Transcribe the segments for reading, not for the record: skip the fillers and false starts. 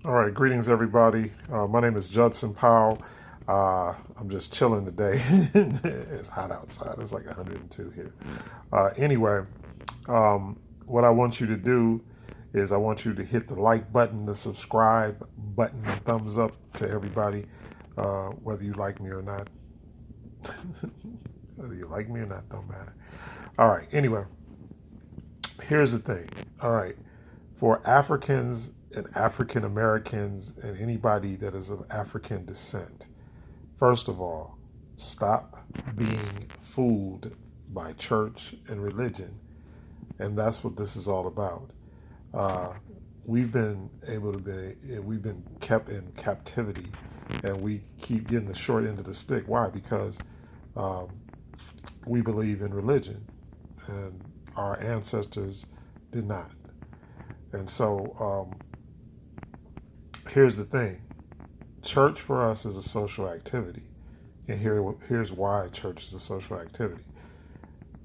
All right, greetings everybody. My name is Judson Powell. I'm just chilling today. It's hot outside. It's like 102 here. Anyway, what I want you to do is I want you to hit the like button, the subscribe button, and thumbs up to everybody, whether you like me or not. Whether you like me or not, don't matter. All right. Anyway, here's the thing. All right, for Africans and African Americans and anybody that is of African descent, first of all, stop being fooled by church and religion. And that's what this is all about. Uh, we've been kept in captivity, and we keep getting the short end of the stick. Why? Because um, we believe in religion, and our ancestors did not. And so here's the thing: church for us is a social activity, and here's why church is a social activity.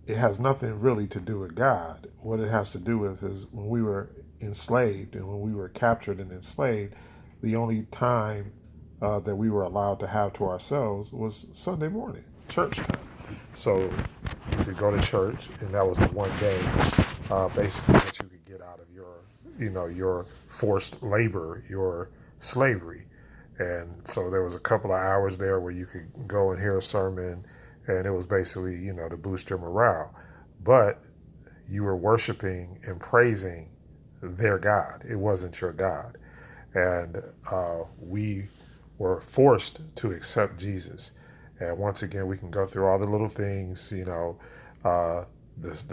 It has nothing really to do with God. What it has to do with is when we were enslaved and when we were captured and enslaved, the only time that we were allowed to have to ourselves was Sunday morning, church time. So you could go to church, and that was the one day, basically, that you could get out of your forced labor, your slavery. And so there was a couple of hours there where you could go and hear a sermon, and it was basically, to boost your morale. But you were worshiping and praising their God. It wasn't your God. And we were forced to accept Jesus. And once again, we can go through all the little things, the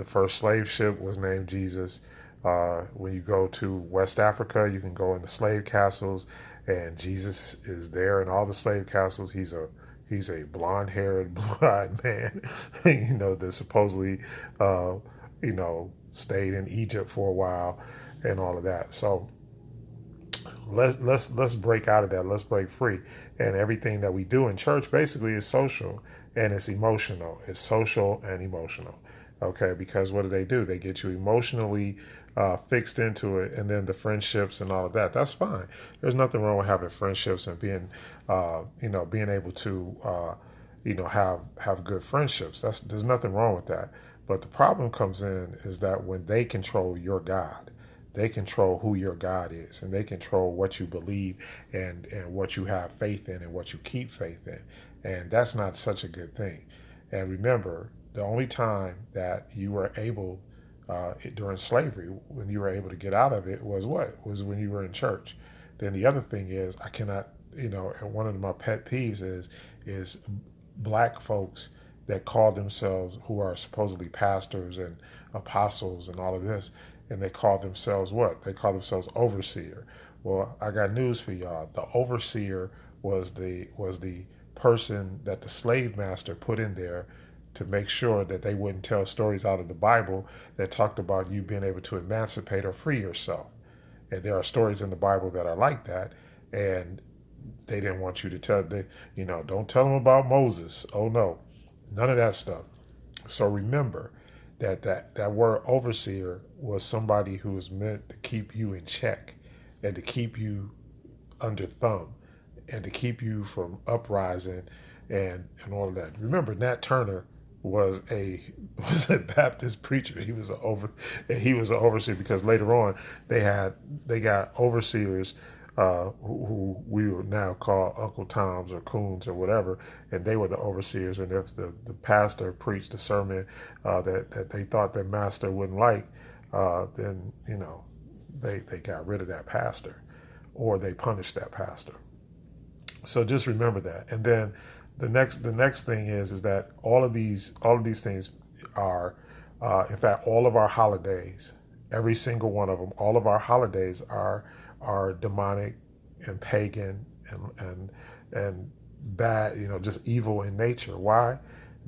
first slave ship was named Jesus. When you go to West Africa, you can go in the slave castles, and Jesus is there in all the slave castles. He's a blonde-haired, blue-eyed man, that supposedly, stayed in Egypt for a while, and all of that. So let's break out of that. Let's break free. And everything that we do in church basically is social and it's emotional. It's social and emotional. Okay, because what do? They get you emotionally fixed into it, and then the friendships and all of that. That's fine. There's nothing wrong with having friendships and being able to, have good friendships. There's nothing wrong with that. But the problem comes in is that when they control your God, they control who your God is, and they control what you believe and what you have faith in and what you keep faith in. And that's not such a good thing. And remember, the only time that you were able during slavery, when you were able to get out of it, was what? Was when you were in church. Then the other thing is, I cannot, and one of my pet peeves is black folks that call themselves, who are supposedly pastors and apostles and all of this, and they call themselves what? They call themselves overseer. Well, I got news for y'all. The overseer was the person that the slave master put in there to make sure that they wouldn't tell stories out of the Bible that talked about you being able to emancipate or free yourself. And there are stories in the Bible that are like that, and they didn't want you to don't tell them about Moses. Oh no, none of that stuff. So remember that word overseer was somebody who was meant to keep you in check and to keep you under thumb and to keep you from uprising and all of that. Remember, Nat Turner was a Baptist preacher. He was an overseer, because later on they got overseers who we would now call Uncle Toms or Coons or whatever, and they were the overseers. And if the pastor preached a sermon that they thought their master wouldn't like, then they got rid of that pastor, or they punished that pastor. So just remember that. And then the next thing is that all of these things are, in fact, all of our holidays, every single one of them, all of our holidays are demonic and pagan and bad, just evil in nature. Why?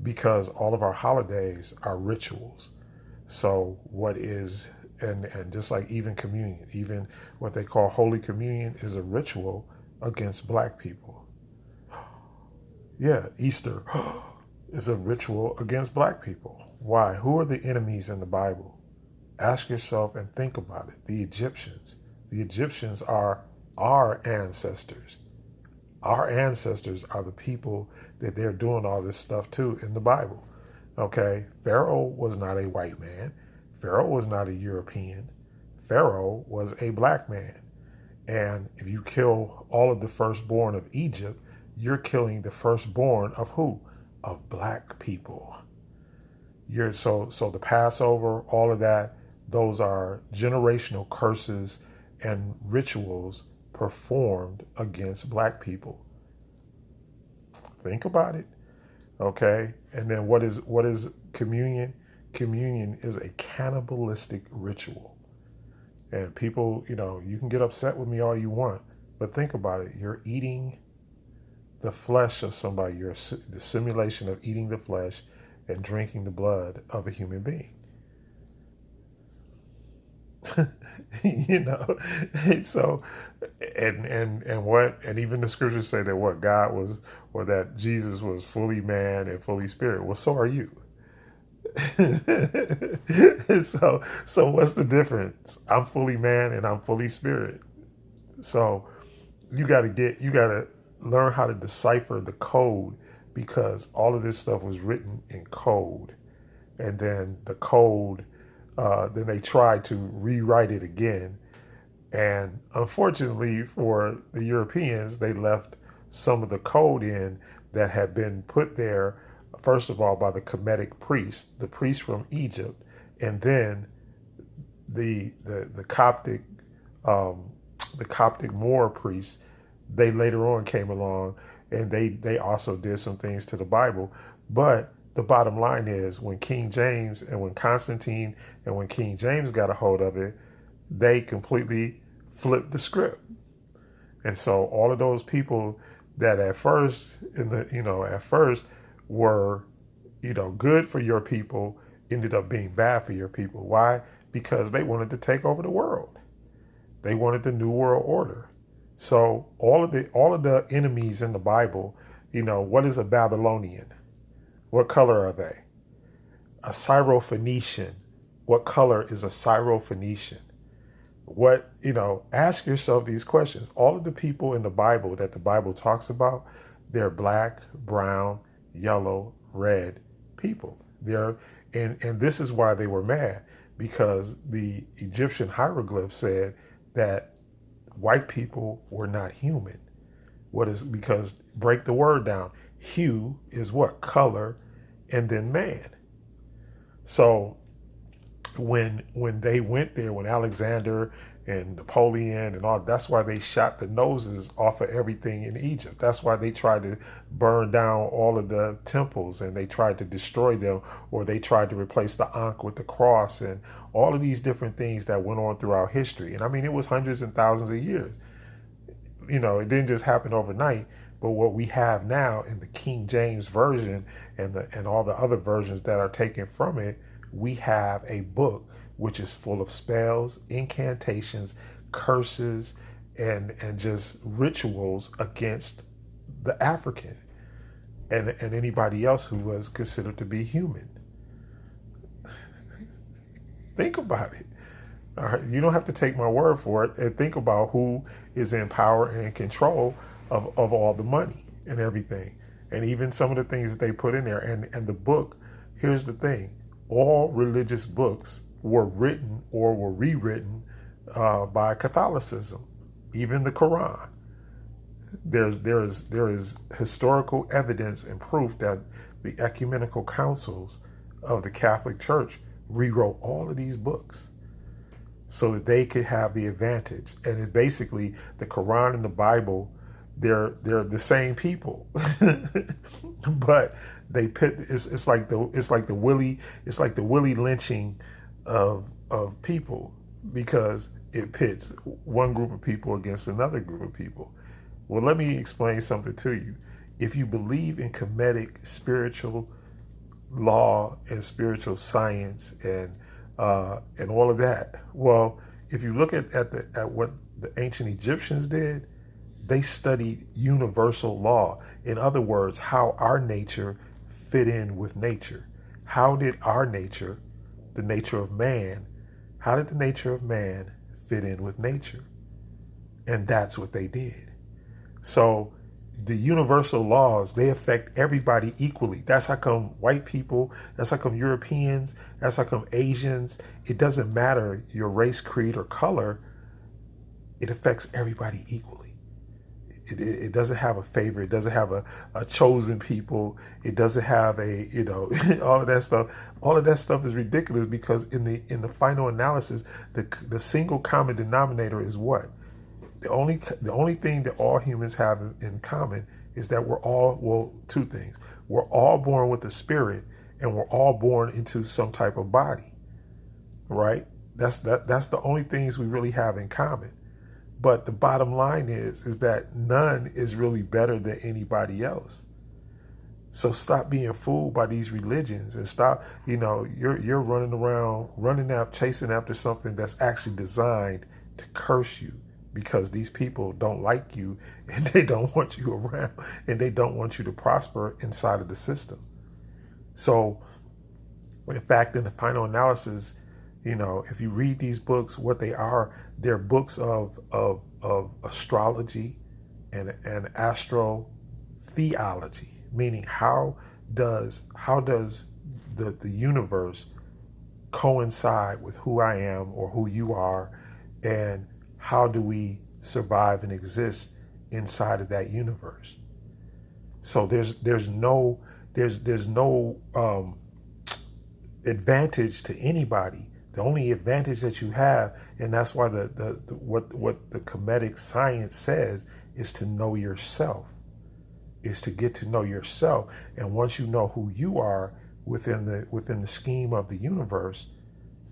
Because all of our holidays are rituals. So what is and just like even communion, even what they call Holy Communion, is a ritual against black people. Yeah, Easter is a ritual against black people. Why? Who are the enemies in the Bible? Ask yourself and think about it. The Egyptians. The Egyptians are our ancestors. Our ancestors are the people that they're doing all this stuff to in the Bible. Okay, Pharaoh was not a white man. Pharaoh was not a European. Pharaoh was a black man. And if you kill all of the firstborn of Egypt, you're killing the firstborn of who? Of black people. So the Passover, all of that, those are generational curses and rituals performed against black people. Think about it. Okay. And then what is communion? Communion is a cannibalistic ritual. And people, you can get upset with me all you want, but think about it. You're eating the flesh of somebody. You're the simulation of eating the flesh and drinking the blood of a human being. So, and even the scriptures say that what God was, or that Jesus was fully man and fully spirit. Well, so are you. So what's the difference? I'm fully man and I'm fully spirit. So you got to learn how to decipher the code, because all of this stuff was written in code, and then the code, then they tried to rewrite it again. And unfortunately for the Europeans, they left some of the code in that had been put there, first of all, by the Kemetic priest, the priest from Egypt, and then the Coptic Moor priests. They later on came along, and they also did some things to the Bible. But the bottom line is, when King James and when Constantine and when King James got a hold of it, they completely flipped the script. And so all of those people that at first were, good for your people, ended up being bad for your people. Why? Because they wanted to take over the world. They wanted the New World Order. So all of the enemies in the Bible, what is a Babylonian? What color are they? A Syrophoenician. What color is a Syrophoenician? Ask yourself these questions. All of the people in the Bible that the Bible talks about, they're black, brown, yellow, red people. And this is why they were mad, because the Egyptian hieroglyph said that white people were not human. Because break the word down. Hue is what? Color, and then man. So when they went there, when Alexander and Napoleon and all, that's why they shot the noses off of everything in Egypt. That's why they tried to burn down all of the temples, and they tried to destroy them, or they tried to replace the Ankh with the cross, and all of these different things that went on throughout history. And I mean, it was hundreds and thousands of years. It didn't just happen overnight. But what we have now in the King James Version and all the other versions that are taken from it, we have a book which is full of spells, incantations, curses, and just rituals against the African and anybody else who was considered to be human. Think about it. All right? You don't have to take my word for it. And think about who is in power and in control of all the money and everything. And even some of the things that they put in there. And the book, here's the thing. All religious books were written or were rewritten by Catholicism, even the Quran. There is historical evidence and proof that the ecumenical councils of the Catholic Church rewrote all of these books so that they could have the advantage. And it's basically the Quran and the Bible, they're the same people, but they pit. It's like the Willie lynching of people, because it pits one group of people against another group of people. Well, let me explain something to you. If you believe in Kemetic spiritual law and spiritual science and all of that, well, if you look at what the ancient Egyptians did, they studied universal law. In other words, how our nature fit in with nature. How did our nature, the nature of man, how did the nature of man fit in with nature? And that's what they did. So the universal laws, they affect everybody equally. That's how come white people, that's how come Europeans, that's how come Asians, it doesn't matter your race, creed, or color, it affects everybody equally. It doesn't have a favorite. It doesn't have a chosen people. It doesn't have a, all of that stuff. All of that stuff is ridiculous because in the final analysis, the single common denominator is what? The only thing that all humans have in common is that we're all, well, two things. We're all born with a spirit, and we're all born into some type of body, right? That's the only things we really have in common. But the bottom line is that none is really better than anybody else. So stop being fooled by these religions and stop, you're running around, chasing after something that's actually designed to curse you because these people don't like you and they don't want you around and they don't want you to prosper inside of the system. So, in fact, in the final analysis, if you read these books, what they are, they're books of astrology and astrotheology, meaning how does the universe coincide with who I am or who you are, and how do we survive and exist inside of that universe? So there's no advantage to anybody. The only advantage that you have, and that's why what the Kemetic science says, is to know yourself, is to get to know yourself. And once you know who you are within the scheme of the universe,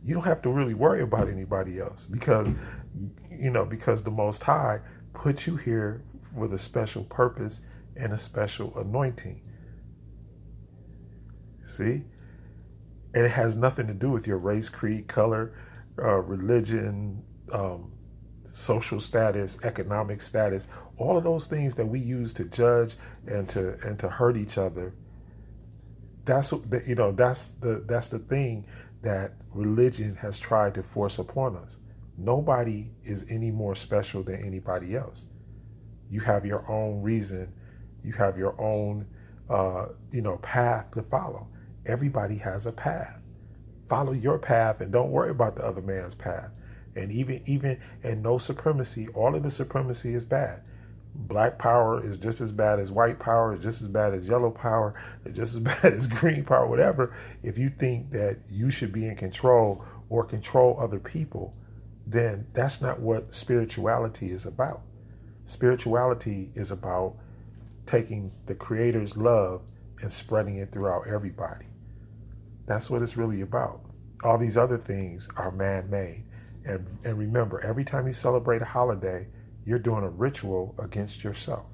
you don't have to really worry about anybody else because the Most High put you here with a special purpose and a special anointing. See? And it has nothing to do with your race, creed, color, religion, social status, economic status. All of those things that we use to judge and to hurt each other. That's the thing that religion has tried to force upon us. Nobody is any more special than anybody else. You have your own reason. You have your own path to follow. Everybody has a path. Follow your path and don't worry about the other man's path. And even and no supremacy, all of the supremacy is bad. Black power is just as bad as white power, is just as bad as yellow power, is just as bad as green power, whatever. If you think that you should be in control or control other people, then that's not what spirituality is about. Spirituality is about taking the Creator's love and spreading it throughout everybody. That's what it's really about. All these other things are man-made. And remember, every time you celebrate a holiday, you're doing a ritual against yourself.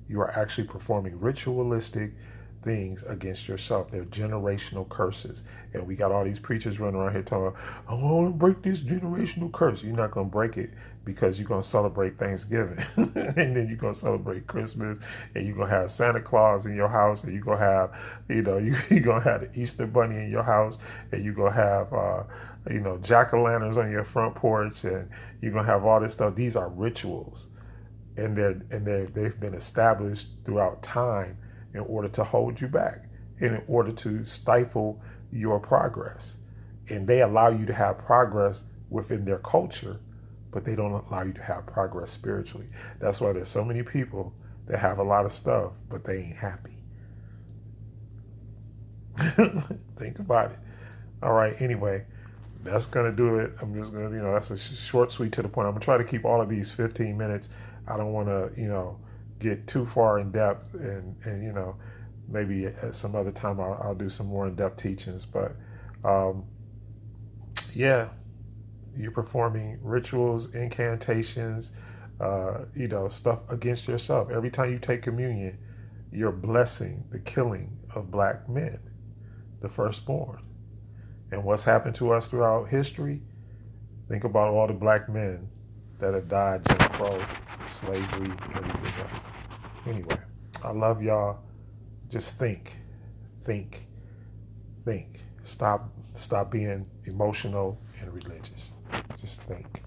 You are actually performing ritualistic things against yourself. They're generational curses. And we got all these preachers running around here talking, I want to break this generational curse. You're not going to break it because you're going to celebrate Thanksgiving. And then you're going to celebrate Christmas. And you're going to have Santa Claus in your house. And you're going to have, you're going to have the Easter Bunny in your house. And you're going to have, jack-o'-lanterns on your front porch. And you're going to have all this stuff. These are rituals. And they've been established throughout time in order to hold you back, and in order to stifle your progress. And they allow you to have progress within their culture, but they don't allow you to have progress spiritually. That's why there's so many people that have a lot of stuff, but they ain't happy. Think about it. All right, anyway, that's going to do it. I'm just going to, that's a short, sweet, to the point. I'm going to try to keep all of these 15 minutes. I don't want to, get too far in depth, and maybe at some other time I'll do some more in-depth teachings. But you're performing rituals, incantations, stuff against yourself. Every time you take communion, you're blessing the killing of black men, the firstborn. And what's happened to us throughout history? Think about all the black men that have died, Jim Crow, slavery, everything else. Anyway, I love y'all. Just think. Stop being emotional and religious. Just think.